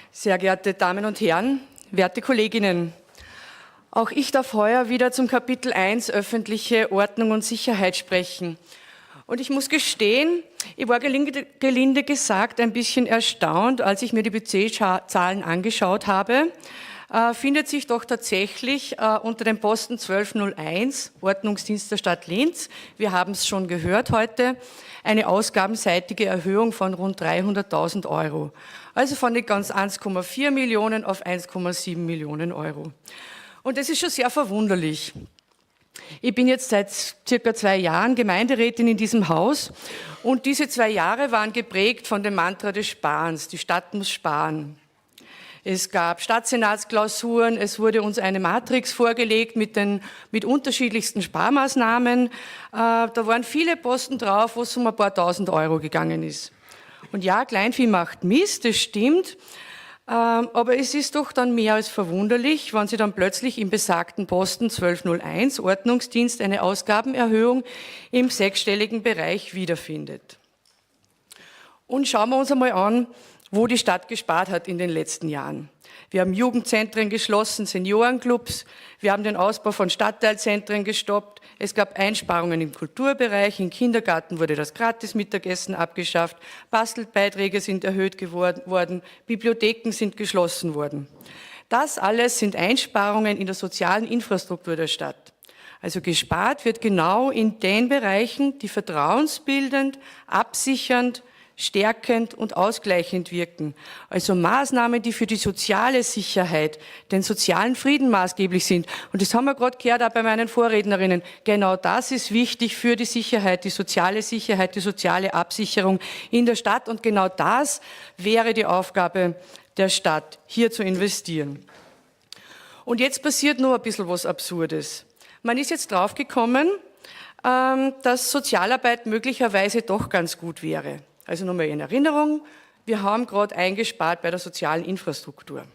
Sehr geehrte Damen und Herren, werte Kolleginnen, auch ich darf heuer wieder zum Kapitel 1 öffentliche Ordnung und Sicherheit sprechen. Und ich muss gestehen, ich war gelinde gesagt ein bisschen erstaunt, als ich mir die Budgetzahlen angeschaut habe. Findet sich doch tatsächlich unter dem Posten 1201, Ordnungsdienst der Stadt Linz, wir haben es schon gehört heute, eine ausgabenseitige Erhöhung von rund 300.000 €. Also von den ganz 1,4 Millionen auf 1,7 Millionen €. Und das ist schon sehr verwunderlich. Ich bin jetzt seit circa 2 Jahren Gemeinderätin in diesem Haus und diese 2 Jahre waren geprägt von dem Mantra des Sparens. Die Stadt muss sparen. Es gab Stadtsenatsklausuren, es wurde uns eine Matrix vorgelegt mit unterschiedlichsten Sparmaßnahmen. Da waren viele Posten drauf, wo es um ein paar tausend € gegangen ist. Und ja, Kleinvieh macht Mist, das stimmt. Aber es ist doch dann mehr als verwunderlich, wenn Sie dann plötzlich im besagten Posten 1201 Ordnungsdienst eine Ausgabenerhöhung im 6-stelligen Bereich wiederfindet. Und schauen wir uns einmal an, wo die Stadt gespart hat in den letzten Jahren. Wir haben Jugendzentren geschlossen, Seniorenclubs, wir haben den Ausbau von Stadtteilzentren gestoppt, es gab Einsparungen im Kulturbereich, im Kindergarten wurde das Gratis-Mittagessen abgeschafft, Bastelbeiträge sind erhöht worden, Bibliotheken sind geschlossen worden. Das alles sind Einsparungen in der sozialen Infrastruktur der Stadt. Also gespart wird genau in den Bereichen, die vertrauensbildend, absichernd, stärkend und ausgleichend wirken. Also Maßnahmen, die für die soziale Sicherheit, den sozialen Frieden maßgeblich sind. Und das haben wir gerade gehört auch bei meinen Vorrednerinnen. Genau das ist wichtig für die Sicherheit, die soziale Absicherung in der Stadt. Und genau das wäre die Aufgabe der Stadt, hier zu investieren. Und jetzt passiert nur ein bisschen was Absurdes. Man ist jetzt draufgekommen, dass Sozialarbeit möglicherweise doch ganz gut wäre. Also nochmal in Erinnerung, wir haben gerade eingespart bei der sozialen Infrastruktur.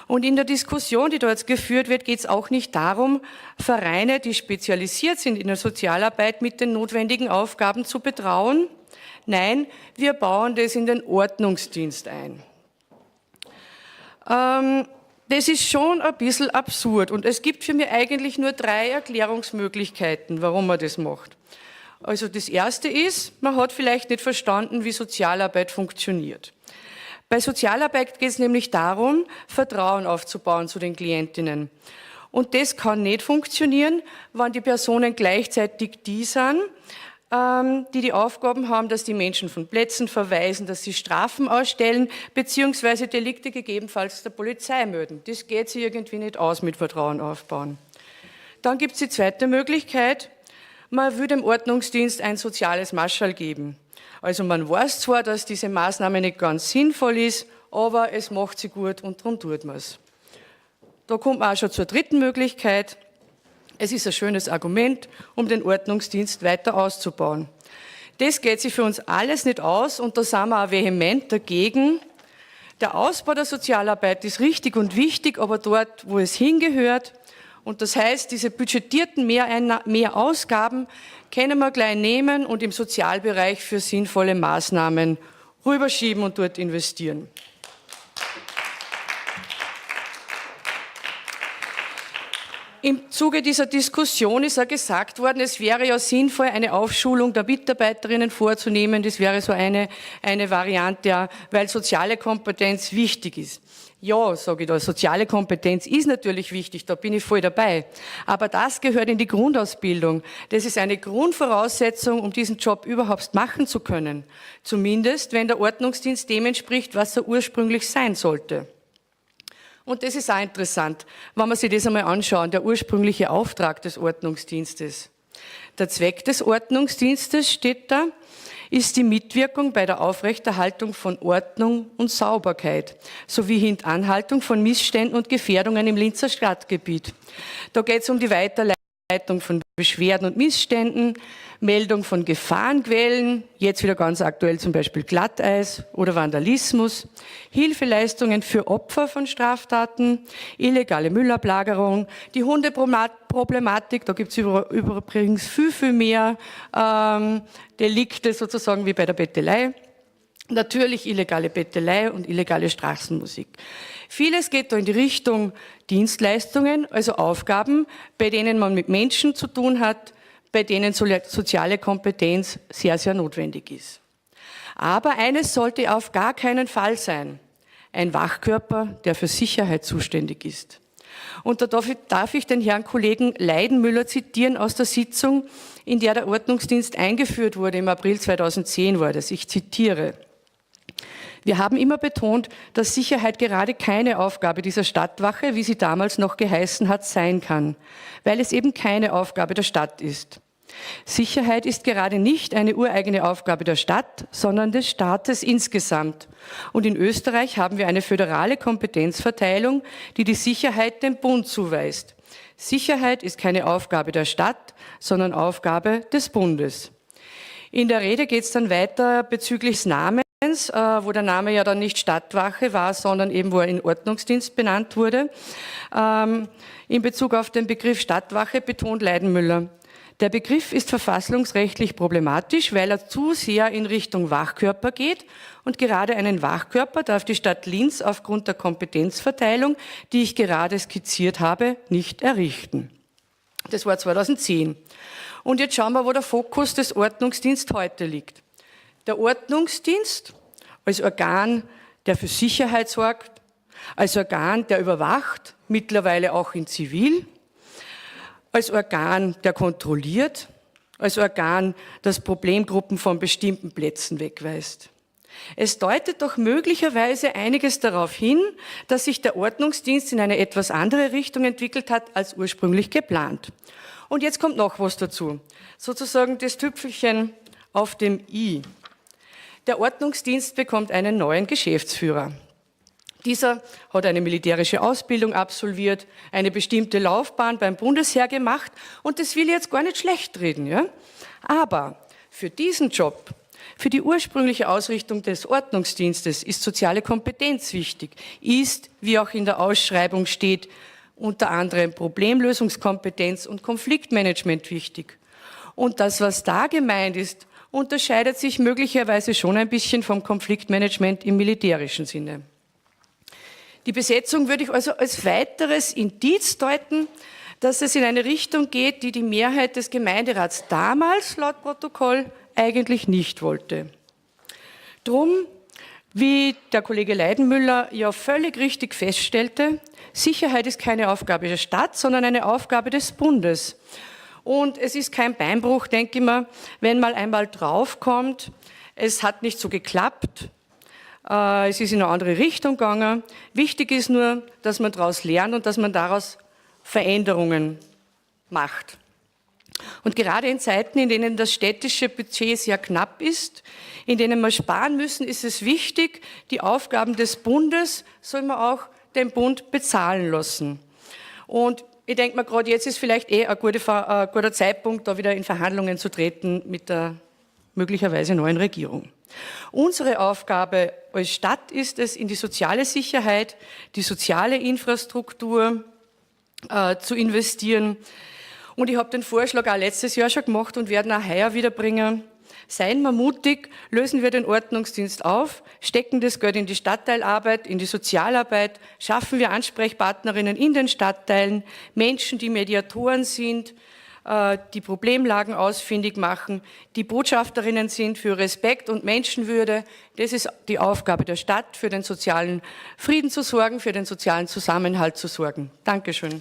Und in der Diskussion, die da jetzt geführt wird, geht es auch nicht darum, Vereine, die spezialisiert sind in der Sozialarbeit, mit den notwendigen Aufgaben zu betrauen. Nein, wir bauen das in den Ordnungsdienst ein. Das ist schon ein bisschen absurd und es gibt für mich eigentlich nur 3 Erklärungsmöglichkeiten, warum man das macht. Also das erste ist, man hat vielleicht nicht verstanden, wie Sozialarbeit funktioniert. Bei Sozialarbeit geht es nämlich darum, Vertrauen aufzubauen zu den Klientinnen. Und das kann nicht funktionieren, wenn die Personen gleichzeitig die sind, die die Aufgaben haben, dass die Menschen von Plätzen verweisen, dass sie Strafen ausstellen, beziehungsweise Delikte gegebenenfalls der Polizei melden. Das geht sich irgendwie nicht aus mit Vertrauen aufbauen. Dann gibt es die zweite Möglichkeit, man will dem Ordnungsdienst ein soziales Marschall geben. Also man weiß zwar, dass diese Maßnahme nicht ganz sinnvoll ist, aber es macht sie gut und darum tut man es. Da kommt man auch schon zur dritten Möglichkeit. Es ist ein schönes Argument, um den Ordnungsdienst weiter auszubauen. Das geht sich für uns alles nicht aus und da sind wir auch vehement dagegen. Der Ausbau der Sozialarbeit ist richtig und wichtig, aber dort, wo es hingehört. Und das heißt, diese budgetierten Mehrausgaben können wir gleich nehmen und im Sozialbereich für sinnvolle Maßnahmen rüberschieben und dort investieren. Im Zuge dieser Diskussion ist ja gesagt worden, es wäre ja sinnvoll, eine Aufschulung der Mitarbeiterinnen vorzunehmen. Das wäre so eine Variante, weil soziale Kompetenz wichtig ist. Ja, sage ich da, soziale Kompetenz ist natürlich wichtig, da bin ich voll dabei. Aber das gehört in die Grundausbildung. Das ist eine Grundvoraussetzung, um diesen Job überhaupt machen zu können. Zumindest, wenn der Ordnungsdienst dem entspricht, was er ursprünglich sein sollte. Und das ist auch interessant, wenn wir sich das einmal anschauen, der ursprüngliche Auftrag des Ordnungsdienstes. Der Zweck des Ordnungsdienstes, steht da, ist die Mitwirkung bei der Aufrechterhaltung von Ordnung und Sauberkeit sowie Hintanhaltung von Missständen und Gefährdungen im Linzer Stadtgebiet. Da geht es um die Weiterleitung von Beschwerden und Missständen, Meldung von Gefahrenquellen, jetzt wieder ganz aktuell zum Beispiel Glatteis oder Vandalismus, Hilfeleistungen für Opfer von Straftaten, illegale Müllablagerung, die Hundeproblematik, da gibt es übrigens viel mehr Delikte sozusagen wie bei der Bettelei. Natürlich illegale Bettelei und illegale Straßenmusik. Vieles geht da in die Richtung Dienstleistungen, also Aufgaben, bei denen man mit Menschen zu tun hat, bei denen soziale Kompetenz sehr, sehr notwendig ist. Aber eines sollte auf gar keinen Fall sein: ein Wachkörper, der für Sicherheit zuständig ist. Und da darf ich den Herrn Kollegen Leidenmüller zitieren aus der Sitzung, in der der Ordnungsdienst eingeführt wurde. Im April 2010 war das. Ich zitiere: Wir haben immer betont, dass Sicherheit gerade keine Aufgabe dieser Stadtwache, wie sie damals noch geheißen hat, sein kann, weil es eben keine Aufgabe der Stadt ist. Sicherheit ist gerade nicht eine ureigene Aufgabe der Stadt, sondern des Staates insgesamt. Und in Österreich haben wir eine föderale Kompetenzverteilung, die die Sicherheit dem Bund zuweist. Sicherheit ist keine Aufgabe der Stadt, sondern Aufgabe des Bundes. In der Rede geht es dann weiter bezüglich des Namens, wo der Name ja dann nicht Stadtwache war, sondern eben wo er in Ordnungsdienst benannt wurde. In Bezug auf den Begriff Stadtwache betont Leidenmüller: Der Begriff ist verfassungsrechtlich problematisch, weil er zu sehr in Richtung Wachkörper geht, und gerade einen Wachkörper darf die Stadt Linz aufgrund der Kompetenzverteilung, die ich gerade skizziert habe, nicht errichten. Das war 2010. Und jetzt schauen wir, wo der Fokus des Ordnungsdienstes heute liegt. Der Ordnungsdienst als Organ, der für Sicherheit sorgt, als Organ, der überwacht, mittlerweile auch in Zivil, als Organ, der kontrolliert, als Organ, das Problemgruppen von bestimmten Plätzen wegweist. Es deutet doch möglicherweise einiges darauf hin, dass sich der Ordnungsdienst in eine etwas andere Richtung entwickelt hat, als ursprünglich geplant. Und jetzt kommt noch was dazu, sozusagen das Tüpfelchen auf dem i. Der Ordnungsdienst bekommt einen neuen Geschäftsführer. Dieser hat eine militärische Ausbildung absolviert, eine bestimmte Laufbahn beim Bundesheer gemacht, und das will ich jetzt gar nicht schlecht reden. Ja? Aber für diesen Job, für die ursprüngliche Ausrichtung des Ordnungsdienstes ist soziale Kompetenz wichtig, ist, wie auch in der Ausschreibung steht, unter anderem Problemlösungskompetenz und Konfliktmanagement wichtig. Und das, was da gemeint ist, unterscheidet sich möglicherweise schon ein bisschen vom Konfliktmanagement im militärischen Sinne. Die Besetzung würde ich also als weiteres Indiz deuten, dass es in eine Richtung geht, die die Mehrheit des Gemeinderats damals laut Protokoll eigentlich nicht wollte. Drum, wie der Kollege Leidenmüller ja völlig richtig feststellte, Sicherheit ist keine Aufgabe der Stadt, sondern eine Aufgabe des Bundes. Und es ist kein Beinbruch, denke ich mal, wenn mal einmal draufkommt, es hat nicht so geklappt, es ist in eine andere Richtung gegangen. Wichtig ist nur, dass man daraus lernt und dass man daraus Veränderungen macht. Und gerade in Zeiten, in denen das städtische Budget sehr knapp ist, in denen wir sparen müssen, ist es wichtig, die Aufgaben des Bundes soll man auch den Bund bezahlen lassen. Und ich denke mal, gerade jetzt ist vielleicht ein guter Zeitpunkt, da wieder in Verhandlungen zu treten mit der möglicherweise neuen Regierung. Unsere Aufgabe als Stadt ist es, in die soziale Sicherheit, die soziale Infrastruktur zu investieren. Und ich habe den Vorschlag auch letztes Jahr schon gemacht und werde ihn auch heuer wieder bringen. Seien wir mutig, lösen wir den Ordnungsdienst auf, stecken das Geld in die Stadtteilarbeit, in die Sozialarbeit, schaffen wir Ansprechpartnerinnen in den Stadtteilen, Menschen, die Mediatoren sind, die Problemlagen ausfindig machen, die Botschafterinnen sind für Respekt und Menschenwürde. Das ist die Aufgabe der Stadt, für den sozialen Frieden zu sorgen, für den sozialen Zusammenhalt zu sorgen. Dankeschön.